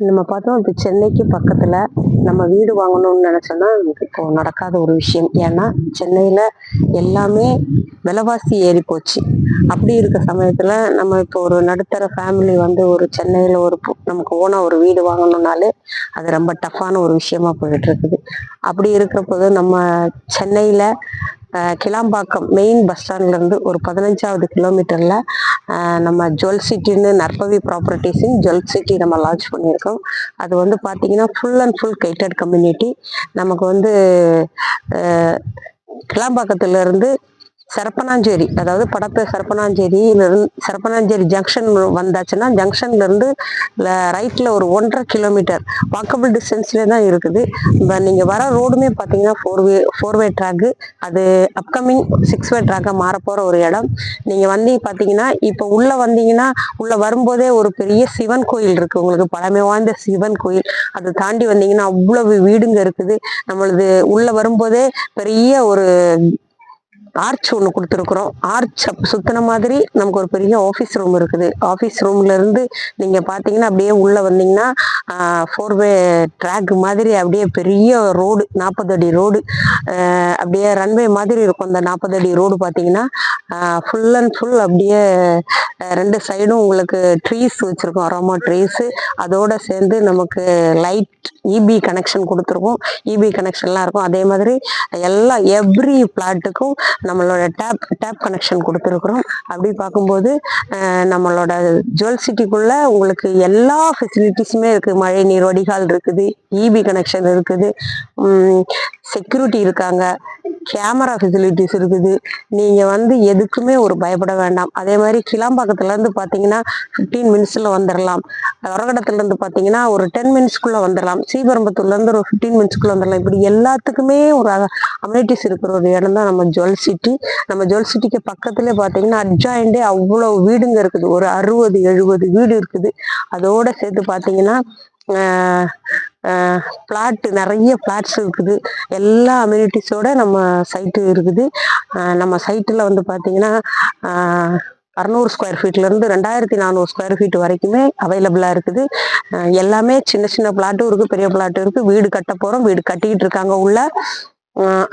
நம்ம பார்த்தோம் இப்போ சென்னைக்கு பக்கத்துல நம்ம வீடு வாங்கணும்னு நினைச்சோம்னா நமக்கு இப்போ நடக்காத ஒரு விஷயம். ஏன்னா சென்னையில எல்லாமே விலைவாசி ஏறி போச்சு. அப்படி இருக்க சமயத்துல நம்ம இப்போ ஒரு நடுத்தர ஃபேமிலி வந்து ஒரு சென்னையில ஒரு நமக்கு ஓனா ஒரு வீடு வாங்கணும்னாலே அது ரொம்ப டஃப்பான ஒரு விஷயமா போயிட்டு இருக்குது. அப்படி இருக்கிற நம்ம சென்னையில கிளாம்பாக்கம் மெயின் பஸ் ஸ்டாண்ட்ல இருந்து ஒரு 15வது கிலோமீட்டர்ல நம்ம ஜுவல் சிட்டின்னு நற்பவி ப்ராப்பர்ட்டிஸின் ஜுவல் சிட்டி நம்ம லான்ச் பண்ணியிருக்கோம். அது வந்து பார்த்தீங்கன்னா full and full gated community. நமக்கு வந்து கிளாம்பாக்கத்துல இருந்து சரப்பனாஞ்சேரி, அதாவது படத்து சரப்பனாஞ்சேரி ஜங்ஷன் வந்தாச்சுன்னா ஜங்ஷன்ல இருந்து ரைட்ல ஒரு 1.5 கிலோமீட்டர் வாக்கபிள் டிஸ்டன்ஸ்ல தான் இருக்குது. நீங்க வர ரோடுமே பாத்தீங்கன்னா ஃபோர் வே ட்ராக். அது அப்கமிங் 6 வே ட்ராக்கா மாறப்போற ஒரு இடம். நீங்க வந்து பாத்தீங்கன்னா இப்ப உள்ள வந்தீங்கன்னா உள்ள வரும்போதே ஒரு பெரிய சிவன் கோயில் இருக்கு, உங்களுக்கு பழமை வாய்ந்த சிவன் கோயில். அதை தாண்டி வந்தீங்கன்னா அவ்வளவு வீடுங்க இருக்குது. நம்மளது உள்ள வரும்போதே பெரிய ஒரு ஆர்ச் ஒன்று கொடுத்துருக்குறோம். ஆர்ச் சுத்தின மாதிரி நமக்கு ஒரு பெரிய ஆஃபீஸ் ரூம் இருக்குது. ஆஃபீஸ் ரூம்ல இருந்து நீங்க பாத்தீங்கன்னா அப்படியே உள்ள வந்தீங்கன்னா 4 வே ட்ராக் மாதிரி அப்படியே பெரிய ரோடு, 40 அடி ரோடு, அப்படியே ரன்வே மாதிரி இருக்கும். அந்த 40 அடி ரோடு பாத்தீங்கன்னா ஃபுல் அண்ட் ஃபுல் அப்படியே 2 சைடும் உங்களுக்கு ட்ரீஸ் வச்சிருக்கோம், அரோமா ட்ரீஸ். அதோட சேர்ந்து நமக்கு லைட் இபி கனெக்ஷன் கொடுத்துருக்கோம். இபி கனெக்ஷன்லாம் இருக்கும். அதே மாதிரி எவ்ரி பிளாட்டுக்கும் நம்மளோட டேப் கனெக்ஷன் கொடுத்துருக்குறோம். அப்படி பார்க்கும்போது நம்மளோட ஜுவல் சிட்டிக்குள்ள உங்களுக்கு எல்லா ஃபெசிலிட்டிஸுமே இருக்கு. மழை நீர் வடிகால் இருக்குது, இபி கனெக்ஷன் இருக்குது, செக்யூரிட்டி இருக்காங்க, கேமரா ஃபெசிலிட்டிஸ் இருக்குது. நீங்க வந்து எதுக்குமே ஒரு பயப்பட வேண்டாம். அதே மாதிரி கிளாம்பாக்கத்துல இருந்து பாத்தீங்கன்னா 15 மினிட்ஸ்ல வந்துடலாம். உரகடத்துல இருந்து பாத்தீங்கன்னா ஒரு 10 மினிட்ஸ்க்குள்ள வந்துடலாம். ஸ்ரீபெரும்புத்தூர்ல இருந்து ஒரு 15 மினிட்ஸ்க்குள்ள வந்துடலாம். இப்படி எல்லாத்துக்குமே ஒரு அம்யூனிட்டிஸ் இருக்கிற ஒரு இடம் தான் நம்ம ஜுவல் சிட்டி. நம்ம ஜுவல் சிட்டிக்கு பக்கத்துல பாத்தீங்கன்னா அட்ஜாயிண்டே அவ்வளவு வீடுங்க இருக்குது. ஒரு 60-70 வீடு இருக்குது. அதோட சேர்த்து பாத்தீங்கன்னா பிளாட், நிறைய பிளாட்ஸ் இருக்குது. எல்லா அம்யூனிட்டிஸோட நம்ம சைட்டு இருக்குது. நம்ம சைட்டில் வந்து பார்த்தீங்கன்னா 600 ஸ்கொயர் ஃபீட்ல இருந்து 2400 ஸ்கொயர் ஃபீட் வரைக்குமே அவைலபிளா இருக்குது. எல்லாமே சின்ன சின்ன பிளாட்டும் இருக்கு, பெரிய பிளாட்டும் இருக்கு. வீடு கட்ட போறோம், வீடு கட்டிக்கிட்டு இருக்காங்க உள்ள.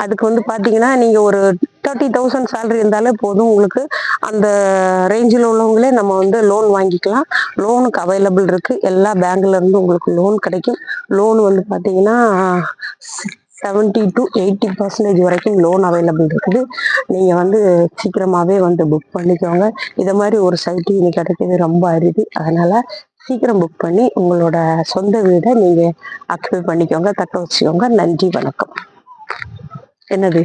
அதுக்கு வந்து பாத்தீங்கன்னா நீங்க ஒரு 30,000 சேலரி இருந்தாலே போதும். உங்களுக்கு அந்த ரேஞ்சில் உள்ளவங்களே நம்ம வந்து லோன் வாங்கிக்கலாம். லோனுக்கு அவைலபிள் இருக்கு. எல்லா பேங்க்ல இருந்து உங்களுக்கு லோன் கிடைக்கும். லோன் வந்து பாத்தீங்கன்னா 70 to 80% வரைக்கும் லோன் அவைலபிள் இருக்குது. நீங்க வந்து சீக்கிரமாவே வந்து புக் பண்ணிக்கோங்க. இதை மாதிரி ஒரு சைட்டு இன்னைக்கு கிடைக்கிறது ரொம்ப அரிது. அதனால சீக்கிரம் புக் பண்ணி உங்களோட சொந்த வீடை நீங்க ஆக்குபை பண்ணிக்கோங்க, தக்க வச்சுக்கோங்க. நன்றி, வணக்கம். என்னது?